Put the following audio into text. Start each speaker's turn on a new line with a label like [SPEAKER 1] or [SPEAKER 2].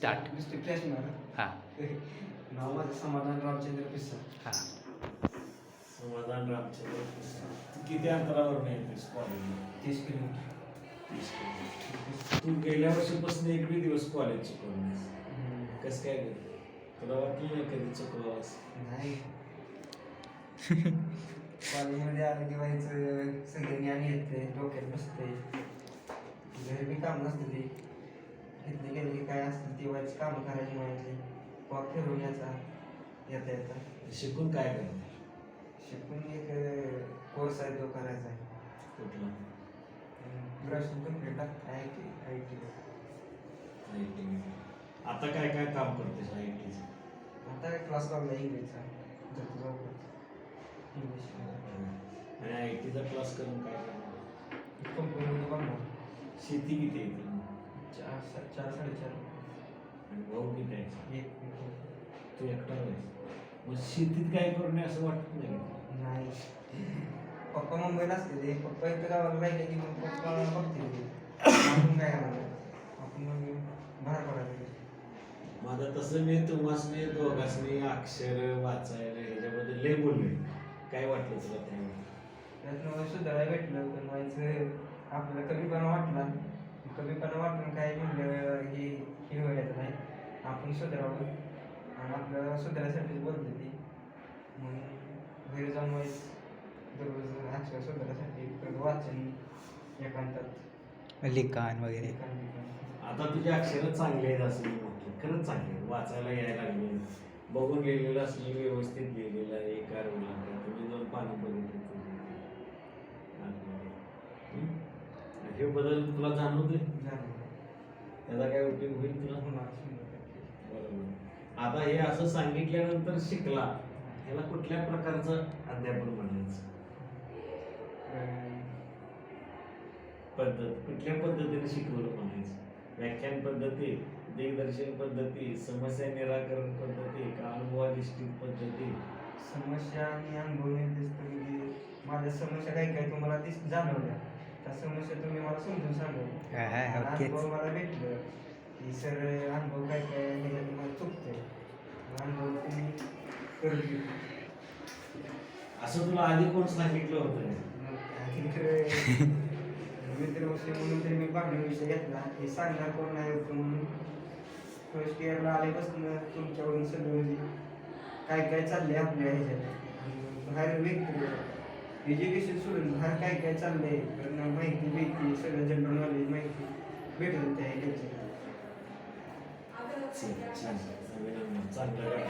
[SPEAKER 1] Start.
[SPEAKER 2] District फ्लॅशणार.
[SPEAKER 1] हां
[SPEAKER 2] नाव माझं समाधान रामचंद्र पिस्सा.
[SPEAKER 1] हां.
[SPEAKER 3] समाधान रामचंद्र पिस्सा. किती अंतरावरून येतेस कॉलेजला?
[SPEAKER 2] 30 किलोमीटर.
[SPEAKER 3] 30 किलोमीटर. तू गेल्या वर्षीपासून एक बी दिवस कॉलेज चुकवलीस. कसं काय ग? तुला वाटलं नाही कधी चुकवास?
[SPEAKER 2] नाही. कॉलेजमध्ये आलं की व्हायचं सगळे ज्ञान येते, डोक्यात बसते. घरी बी काम नसते ते. इथले गेले की काय असतं ते व्हायचं, कामं करायची माहिती. कॉक फिरवून यायचा येता येता.
[SPEAKER 3] शिकून काय करणार?
[SPEAKER 2] शिकून एक कोर्स आहे तो करायचा आहे.
[SPEAKER 3] कुठला?
[SPEAKER 2] Graduation complete I T.
[SPEAKER 3] IT. आता काय काय काम करतेस IT?
[SPEAKER 2] आता क्लास लावला इंग्लिशचा. इंग्लिश
[SPEAKER 3] आणि IT चा क्लास करून काय करणार?
[SPEAKER 2] कंपनीमध्ये बघणार.
[SPEAKER 3] शेती किती येते?
[SPEAKER 2] 4-4.5.
[SPEAKER 3] आणि भाऊ किती आहे?
[SPEAKER 2] एक
[SPEAKER 3] तू एकटा आहेस. मग शेतीत काय करू नये असं वाटत नाही?
[SPEAKER 2] नाही. पप्पा मुंबईला असते ते. पप्पा इथं गावाला राहिले की मग पप्पा बघते ते. आपण काय करणार? आपण मग बाहेर पडायला.
[SPEAKER 3] माझं तसं मी तुम्हासनी दोघांनी अक्षर वाचायला ह्याच्याबद्दल लय बोललोय. काय वाटलं तुला त्यावेळी?
[SPEAKER 2] त्यातनं सुधारायला भेटलं पण व्हायचं आपल्याला कमीपणा वाटला. कमीपणा वाटून काय म्हणलं हे व्हायचं नाही. आपण सुधारावं आणि आपल्याला सुधारायसाठीच बोलते ती. म्हणून घरी जाऊन व्हायचं दररोज अक्षर सुधारायसाठी वाचन एकांतात
[SPEAKER 1] लिखाण वगैरे.
[SPEAKER 3] आता तुझे अक्षर चांगले आहेत असं मी म्हटलं. खरंच चांगले आहेत. वाचायला यायला लागले. बघून लिहिलेलं असलं व्यवस्थित लिहिलेलं आहे. एका रोला तुम्ही जाऊन पाणी बघितलं हे बदल तुला जाणवते? त्याचा काय उपयोग होईल तुला? बरोबर. आता हे असं सांगितल्यानंतर शिकला ह्याला कुठल्या प्रकारचं अध्यापन म्हणायचं? पद्धत कुठल्या पद्धतीने शिकवलं म्हणायचं? व्याख्यान पद्धती, दिग्दर्शन पद्धती, समस्या निराकरण पद्धती का अनुभवाधिष्ठित पद्धती?
[SPEAKER 2] समस्या आणि अनुभव म्हणजे माझ्या समस्या काही तुम्हाला जाणवल्या. त्या समस्या तुम्ही मला समजून सांगा. अनुभव मला भेटलं की सर अनुभव काय ह्याच्यात मला चुकते. अनुभव तुम्ही करून घेऊ.
[SPEAKER 3] असं तुला आधी कोण सांगितलं होतं?
[SPEAKER 2] मित्रविषय म्हणून तरी मी बांधून विषय घेतला. हे सांगणार कोण नाही होतं म्हणून फर्स्ट इयरला आल्यापासून तुमच्याकडून सगळं म्हणजे काय काय चाललंय आपल्या ह्याच्यात बाहेर व्यक्ती एज्युकेशन सोडून बाहेर काय काय चाललंय माहिती भेटते. सगळं जनरल नॉलेज माहिती भेटत त्या ह्याच्यात.
[SPEAKER 3] चांगलं